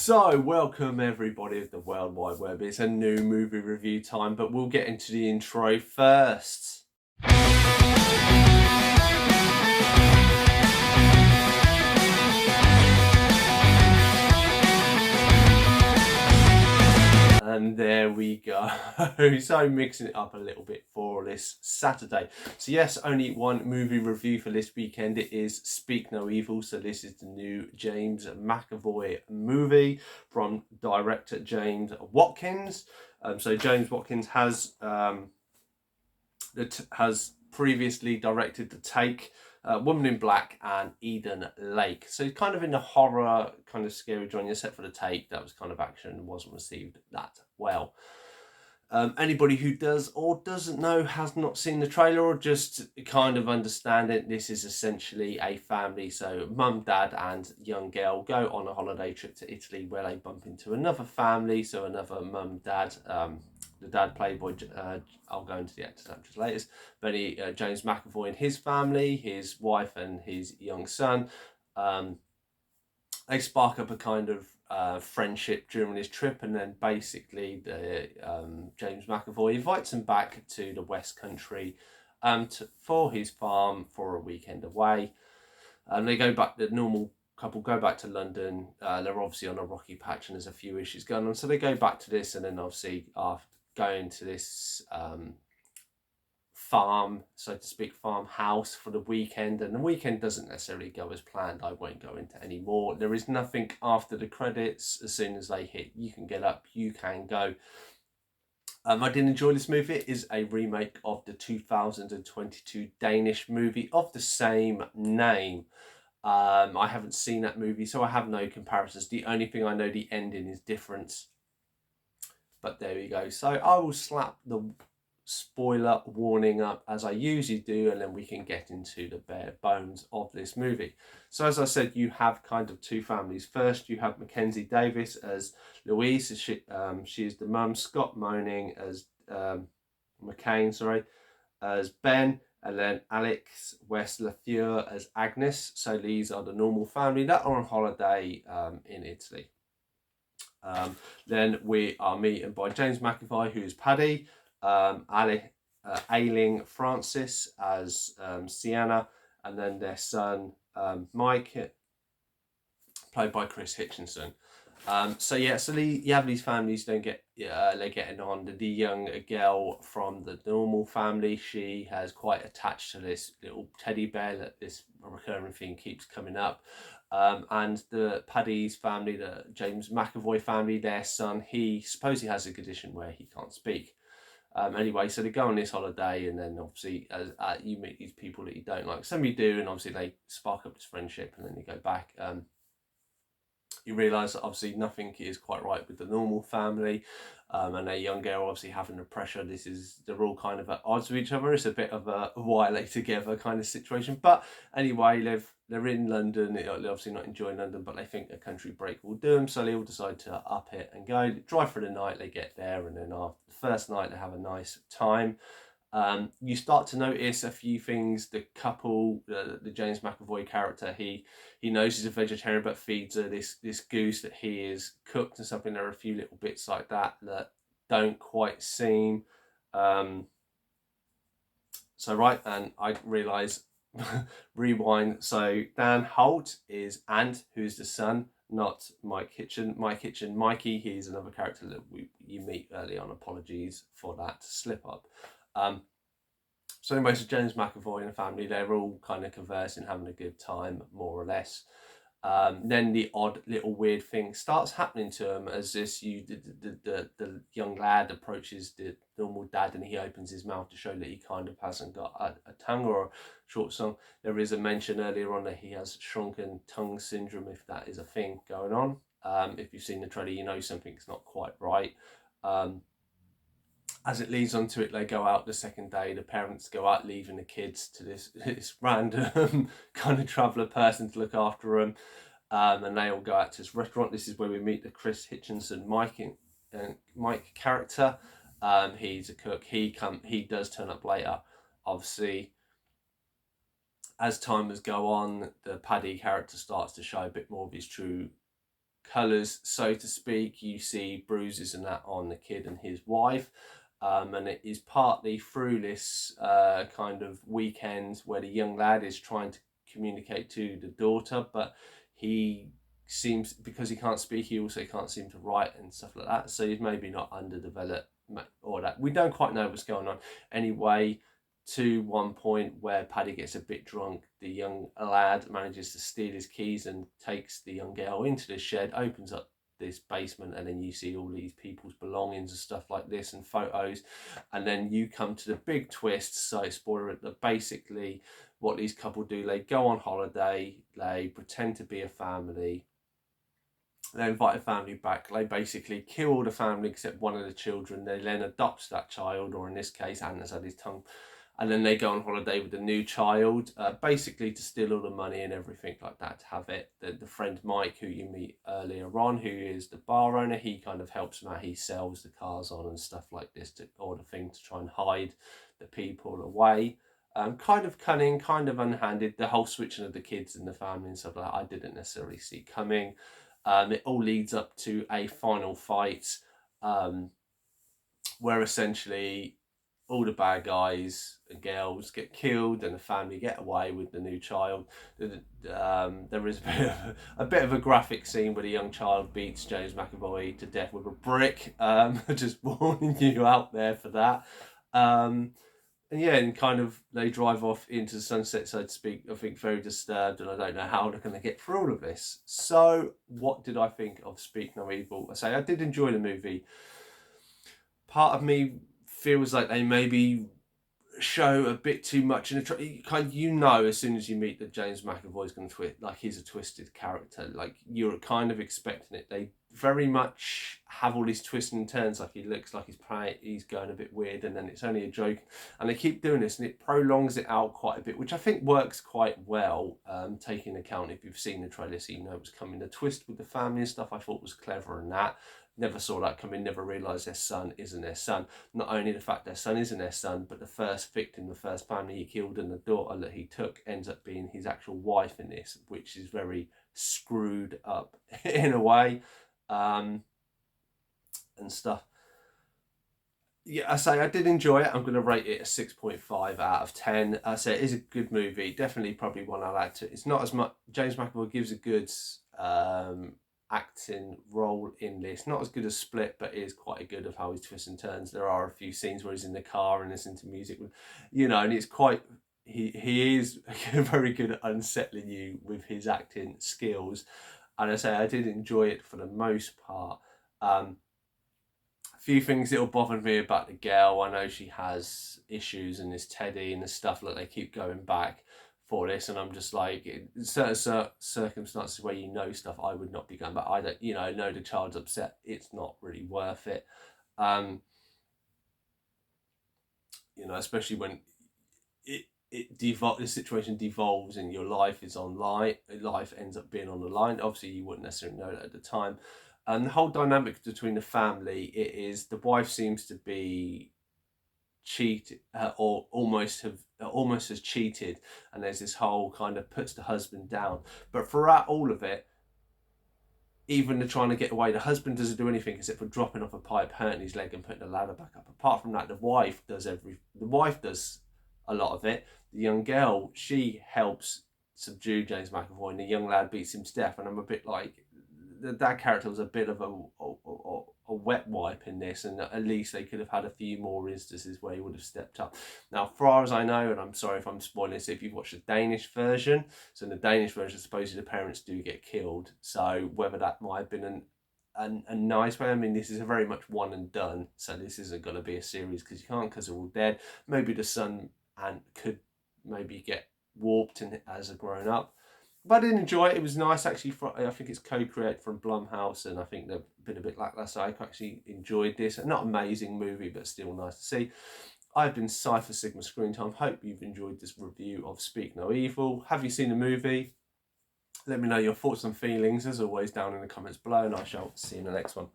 So, welcome everybody of the World Wide Web. It's a new movie review time, but we'll get into the intro first. And there we go. So mixing it up a little bit for this Saturday. So yes, only one movie review for this weekend. It is Speak No Evil. So this is the new James McAvoy movie from director James Watkins. So James Watkins has previously directed The Take, Woman in Black and Eden Lake. So kind of in the horror, kind of scary genre, except for The Take, that was kind of action and wasn't received that well. Anybody who does or doesn't know, has not seen the trailer or just kind of understand it, this is essentially a family. So mum, dad and young girl go on a holiday trip to Italy where they bump into another family. So another mum, dad, the dad played by, I'll go into the actors later, but James McAvoy and his family, his wife and his young son. They spark up a kind of friendship during this trip, and then basically James McAvoy invites him back to the West Country for his farm for a weekend away. They go back, the normal couple go back to London. They're obviously on a rocky patch and there's a few issues going on, so they go back to this, and then obviously after going to this farm, so to speak, farmhouse for the weekend, and the weekend doesn't necessarily go as planned. I won't go into any more. There is nothing after the credits. As soon as they hit, you can get up, you can go. I did enjoy this movie. It is a remake of the 2022 Danish movie of the same name. I haven't seen that movie, so I have no comparisons. The only thing I know, the ending is different. But there we go. So I will slap the spoiler warning up as I usually do, and then we can get into the bare bones of this movie. So as I said, you have kind of two families. First, you have Mackenzie Davis as Louise. She is the mum. Scott Moaning as McCain, as Ben, and then Alex West Lafleur as Agnes. So these are the normal family that are on holiday in Italy. Then we are meeting by James McAvoy, who's Paddy, Ailing Francis as Sienna, and then their son Mike, played by Chris Hitchinson. So you have these families. They're getting on. The young girl from the normal family, she has quite attached to this little teddy bear that this recurring theme keeps coming up. And the Paddy's family, the James McAvoy family, their son, he supposedly has a condition where he can't speak. Anyway, so they go on this holiday, and then obviously you meet these people that you don't like. Some you do, and obviously they spark up this friendship, and then you go back. You realise that obviously nothing is quite right with the normal family, and their young girl obviously having the pressure. They're all kind of at odds with each other. It's a bit of a why they together kind of situation. But anyway, they're in London. They're obviously not enjoying London, but they think a country break will do them, so they all decide to up it and go drive for the night. They get there, and then after the first night, they have a nice time. You start to notice a few things. The couple, the James McAvoy character, he knows he's a vegetarian, but feeds her this goose that he is cooked and something. There are a few little bits like that that don't quite seem so right. And I realise, rewind. So Dan Holt is Ant, who's the son, not Mike Hitchin. Mikey, he's another character that you meet early on. Apologies for that slip up. So anyway, so James McAvoy and the family, they're all kind of conversing, having a good time, more or less. Then the odd little weird thing starts happening to him as the young lad approaches the normal dad, and he opens his mouth to show that he kind of hasn't got a tongue or a short tongue. There is a mention earlier on that he has shrunken tongue syndrome, if that is a thing going on. If you've seen the trailer, you know something's not quite right. As it leads on to it, they go out the second day. The parents go out, leaving the kids to this random kind of traveller person to look after them. And they all go out to this restaurant. This is where we meet the Chris Hitchinson Mike character. He's a cook. He does turn up later. Obviously, as time has go on, the Paddy character starts to show a bit more of his true colours, so to speak. You see bruises and that on the kid and his wife. And it is partly through this kind of weekend where the young lad is trying to communicate to the daughter, but he seems, because he can't speak, he also can't seem to write and stuff like that. So he's maybe not underdeveloped or that. We don't quite know what's going on. Anyway, to one point where Paddy gets a bit drunk, the young lad manages to steal his keys and takes the young girl into the shed, opens up this basement, and then you see all these people's belongings and stuff like this and photos, and then you come to the big twist. So spoiler, that basically what these couple do, they go on holiday, they pretend to be a family, they invite a family back, they basically kill all the family except one of the children, they then adopt that child, or in this case Anna's had his tongue, and then they go on holiday with the new child, basically to steal all the money and everything like that, to have it. The friend Mike, who you meet earlier on, who is the bar owner, he kind of helps them out. He sells the cars on and stuff like this, or the thing to try and hide the people away. Kind of cunning, kind of unhanded. The whole switching of the kids and the family and stuff like that, I didn't necessarily see coming. It all leads up to a final fight, where essentially all the bad guys and girls get killed and the family get away with the new child. There is a bit of a graphic scene where the young child beats James McAvoy to death with a brick. Just warning you out there for that. And yeah, and kind of they drive off into the sunset, so to speak, I think very disturbed, and I don't know how they're going to get through all of this. So what did I think of Speak No Evil? I say I did enjoy the movie. Part of me feels like they maybe show a bit too much in a kind of, you know, as soon as you meet that James McAvoy's going to twist, like he's a twisted character, like you're kind of expecting it. They very much have all these twists and turns, like he looks like he's going a bit weird, and then it's only a joke, and they keep doing this and it prolongs it out quite a bit, which I think works quite well, taking account, if you've seen the trailer, so you know it was coming. The twist with the family and stuff I thought was clever, and that never saw that coming, never realised their son isn't their son. Not only the fact their son isn't their son, but the first victim, the first family he killed, and the daughter that he took ends up being his actual wife in this, which is very screwed up in a way, and stuff. Yeah, I say I did enjoy it. I'm going to rate it a 6.5 out of 10. I say it is a good movie. Definitely probably one I like to. It's not as much. James McAvoy gives a good acting role in this. Not as good as Split, but is quite a good of how he twists and turns. There are a few scenes where he's in the car and listening to music, you know, and it's quite. He is very good at unsettling you with his acting skills, and I say I did enjoy it for the most part. A few things that'll bother me about the girl. I know she has issues, and this Teddy and the stuff that they keep going back for this, and I'm just like, in certain circumstances where you know stuff, I would not be going back. I don't, you know the child's upset. It's not really worth it. Especially when the situation devolves and your life is online. Life ends up being on the line. Obviously, you wouldn't necessarily know that at the time. And the whole dynamic between the family, it is the wife seems to be cheated, or almost has cheated, and there's this whole kind of puts the husband down. But throughout all of it, even the trying to get away, the husband doesn't do anything except for dropping off a pipe, hurting his leg, and putting the ladder back up. Apart from that, the wife does a lot of it. The young girl, she helps subdue James McAvoy, and the young lad beats him to death. And I'm a bit like, that character was a bit of a wet wipe in this, and at least they could have had a few more instances where he would have stepped up. Now, as far as I know, and I'm sorry if I'm spoiling this, if you've watched the Danish version, so in the Danish version, supposedly the parents do get killed. So whether that might have been a nice way, I mean, this is a very much one and done, so this isn't going to be a series because you can't, because they're all dead. Maybe the son and could maybe get warped in as a grown up. But I did enjoy it. It was nice, actually. I think it's co-created from Blumhouse, and I think they've been a bit lackluster. I actually enjoyed this. Not amazing movie, but still nice to see. I've been Cypher Sigma Screen Time. Hope you've enjoyed this review of Speak No Evil. Have you seen the movie? Let me know your thoughts and feelings, as always, down in the comments below, and I shall see you in the next one.